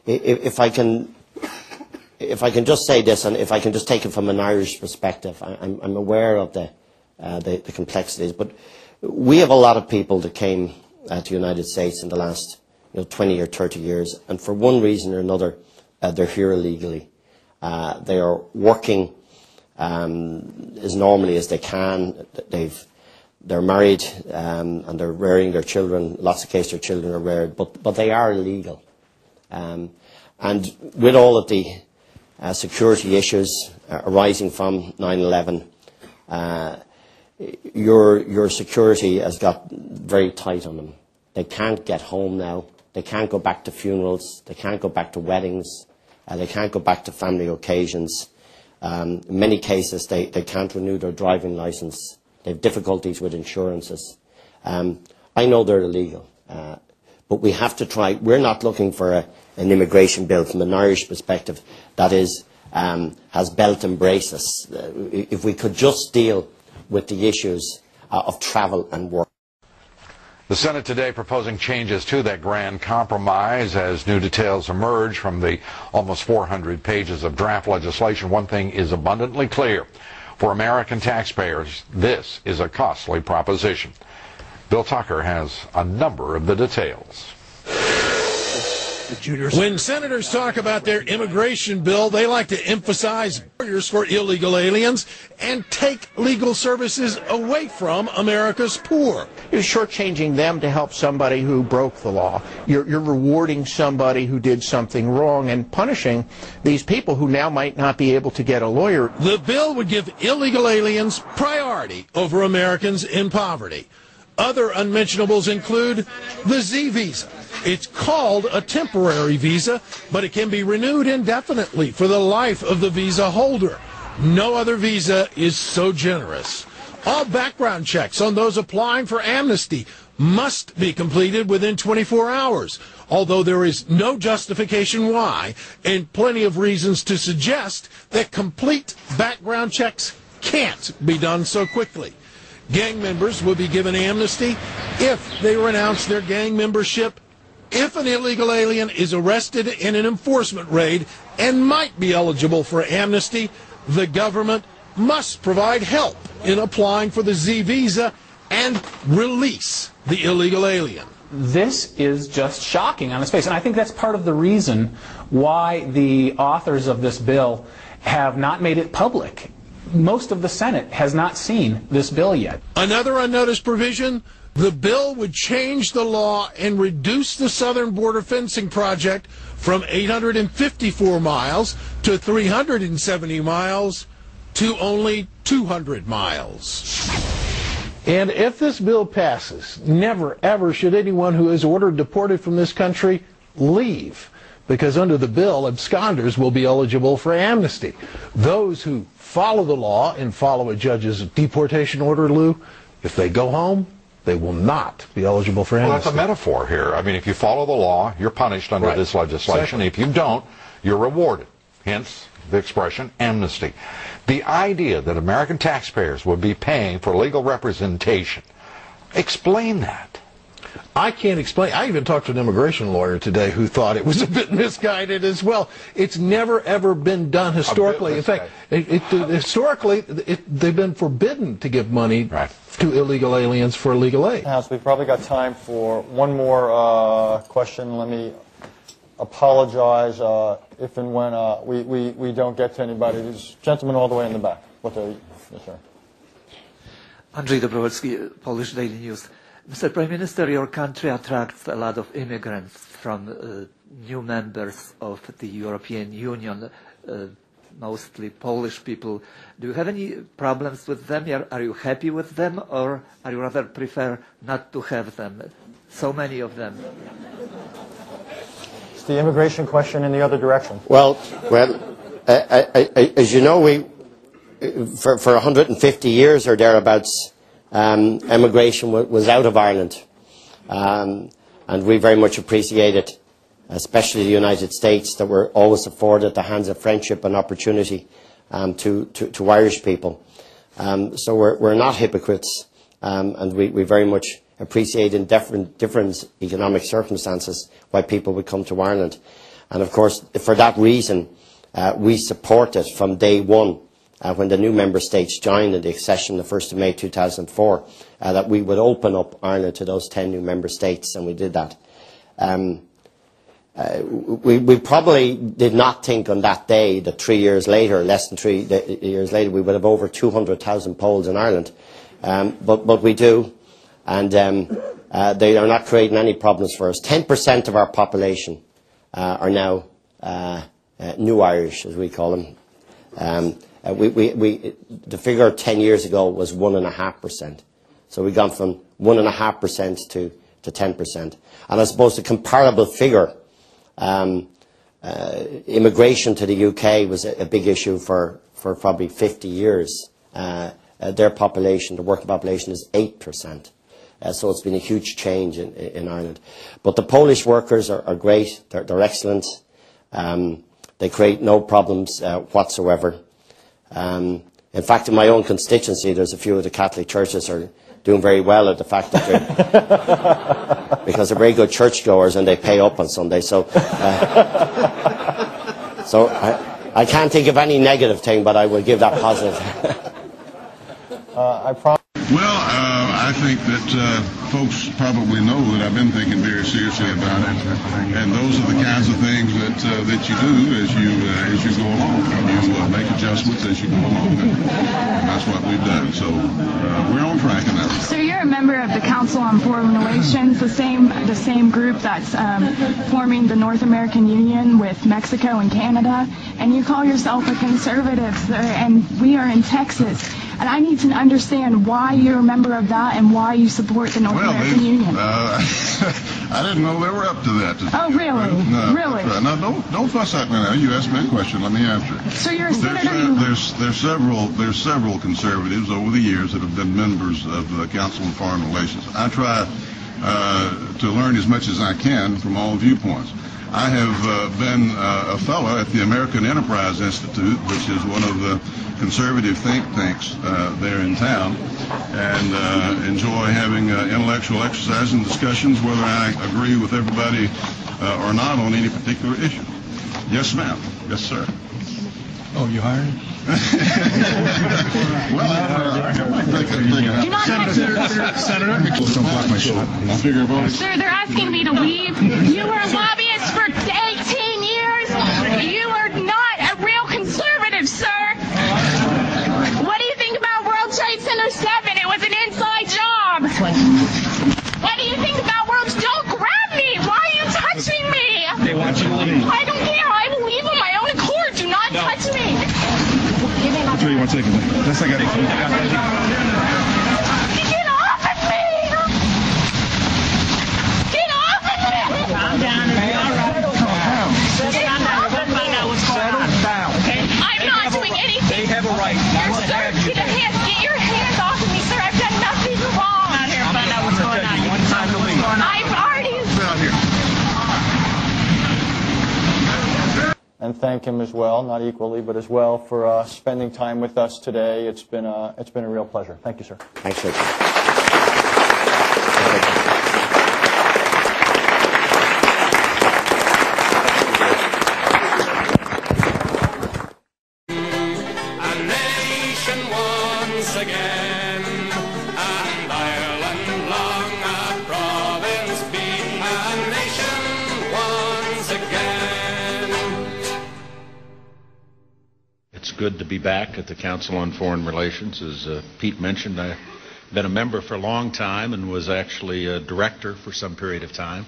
if I can just say this, and if I can just take it from an Irish perspective, I'm aware of the complexities, but we have a lot of people that came to the United States in the last 20 or 30 years, and for one reason or another, they're here illegally. They are working as normally as they can. They're married and they're rearing their children. Lots of cases, their children are reared, but they are illegal. And with all of the security issues arising from 9/11, your security has got very tight on them. They can't get home now. They can't go back to funerals. They can't go back to weddings. They can't go back to family occasions. In many cases, they can't renew their driving licence. They have difficulties with insurances. I know they're illegal, but we have to try. We're not looking for an immigration bill from an Irish perspective that has belt and braces. If we could just deal with the issues of travel and work. The Senate today proposing changes to that grand compromise as new details emerge from the almost 400 pages of draft legislation. One thing is abundantly clear. For American taxpayers, this is a costly proposition. Bill Tucker has a number of the details. When senators talk about their immigration bill, they like to emphasize barriers for illegal aliens and take legal services away from America's poor. You're shortchanging them to help somebody who broke the law. You're rewarding somebody who did something wrong and punishing these people who now might not be able to get a lawyer. The bill would give illegal aliens priority over Americans in poverty. Other unmentionables include the Z visa. It's called a temporary visa, but it can be renewed indefinitely for the life of the visa holder. No other visa is so generous. All background checks on those applying for amnesty must be completed within 24 hours, although there is no justification why, and plenty of reasons to suggest that complete background checks can't be done so quickly. Gang members will be given amnesty if they renounce their gang membership. If an illegal alien is arrested in an enforcement raid and might be eligible for amnesty, the government must provide help in applying for the Z visa and release the illegal alien. This is just shocking on its face, and I think that's part of the reason why the authors of this bill have not made it public. Most of the Senate has not seen this bill yet. Another unnoticed provision, the bill would change the law and reduce the southern border fencing project from 854 miles to 370 miles to only 200 miles. And if this bill passes, never ever should anyone who is ordered deported from this country leave, because under the bill, absconders will be eligible for amnesty. Those who follow the law and follow a judge's deportation order, Lou, if they go home, they will not be eligible for amnesty. Well, that's a metaphor here. I mean, if you follow the law, you're punished under this legislation. Exactly. If you don't, you're rewarded. Hence the expression amnesty. The idea that American taxpayers would be paying for legal representation. Explain that. I can't explain. I even talked to an immigration lawyer today who thought it was a bit misguided as well. It's never, ever been done historically. In fact, historically, they've been forbidden to give money to illegal aliens for illegal aid. House, we've probably got time for one more question. Let me apologize if and when we don't get to anybody. This gentleman all the way in the back. Yes, sir. Andrzej Dobrowolski, Polish Daily News. Mr. Prime Minister, your country attracts a lot of immigrants from new members of the European Union, mostly Polish people. Do you have any problems with them? Are you happy with them, or are you rather prefer not to have them? So many of them. It's the immigration question in the other direction. Well, as you know, for 150 years or thereabouts, emigration was out of Ireland, and we very much appreciate it, especially the United States, that we're always afforded the hands of friendship and opportunity to Irish people. So we're not hypocrites, and we very much appreciate in different economic circumstances why people would come to Ireland. And of course, for that reason, we supported from day one, when the new member states joined in the accession, the 1st of May 2004, that we would open up Ireland to those 10 new member states, and we did that. We probably did not think on that day that 3 years later, less than 3 years later, we would have over 200,000 Poles in Ireland. But we do, and they are not creating any problems for us. 10% of our population are now new Irish, as we call them. The figure 10 years ago was 1.5%. So we've gone from 1.5% to 10%. And I suppose the comparable figure, immigration to the UK was a big issue for probably 50 years. Their population, the working population, is 8%. So it's been a huge change in Ireland. But the Polish workers are great. They're excellent. They create no problems whatsoever. In fact, in my own constituency, there's a few of the Catholic churches are doing very well at the fact that they're because they're very good churchgoers and they pay up on Sunday. So, I can't think of any negative thing, but I will give that positive. I promise. Well, I think that folks probably know that I've been thinking very seriously about it, and those are the kinds of things that you do as you go along. You make adjustments as you go along, and that's what we've done. So we're on track in that. So you're a member of the Council on Foreign Relations, the same group that's forming the North American Union with Mexico and Canada, and you call yourself a conservative, sir, and we are in Texas. And I need to understand why you're a member of that and why you support the North American Union. I didn't know they were up to that. Oh, really? No, really? Right. No, don't fuss at me now. You asked me a question. Let me answer it. So you're a senator. There's several conservatives over the years that have been members of the Council on Foreign Relations. I try to learn as much as I can from all viewpoints. I have been a fellow at the American Enterprise Institute, which is one of the conservative think tanks there in town, and enjoy having intellectual exercise and discussions whether I agree with everybody or not on any particular issue. Yes, ma'am. Yes, sir. Oh, you hired? Well, Senator, don't block my shot. I'll figure it out. Sir, they're asking me to leave. You were a lobbyist for 18 years. You are not a real conservative, sir. What do you think about World Trade Center 7? It was an inside job. What do you think about Don't grab me. Why are you touching me? They want you to leave. I don't care. I will leave on my own accord. Do not touch me. I'll tell you 1 second. That's I got it. Get off of me! Get off of me! Calm down and be all right. Calm down. We'll find out what's going on. Settle down. Okay? I'm not doing anything. They have a right. Get your hands off of me, sir. I've done nothing wrong. Out here and find out what's going on. You want to find out what's going on? I've already... Down here. And thank him as well, not equally, but as well, for spending time with us today. It's been a real pleasure. Thank you, sir. Thanks, Richard. A nation once again, and Ireland long a province be, a nation once again. It's good to be back at the Council on Foreign Relations. As Pete mentioned, I've been a member for a long time and was actually a director for some period of time.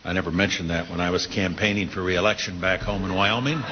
I never mentioned that when I was campaigning for re-election back home in Wyoming.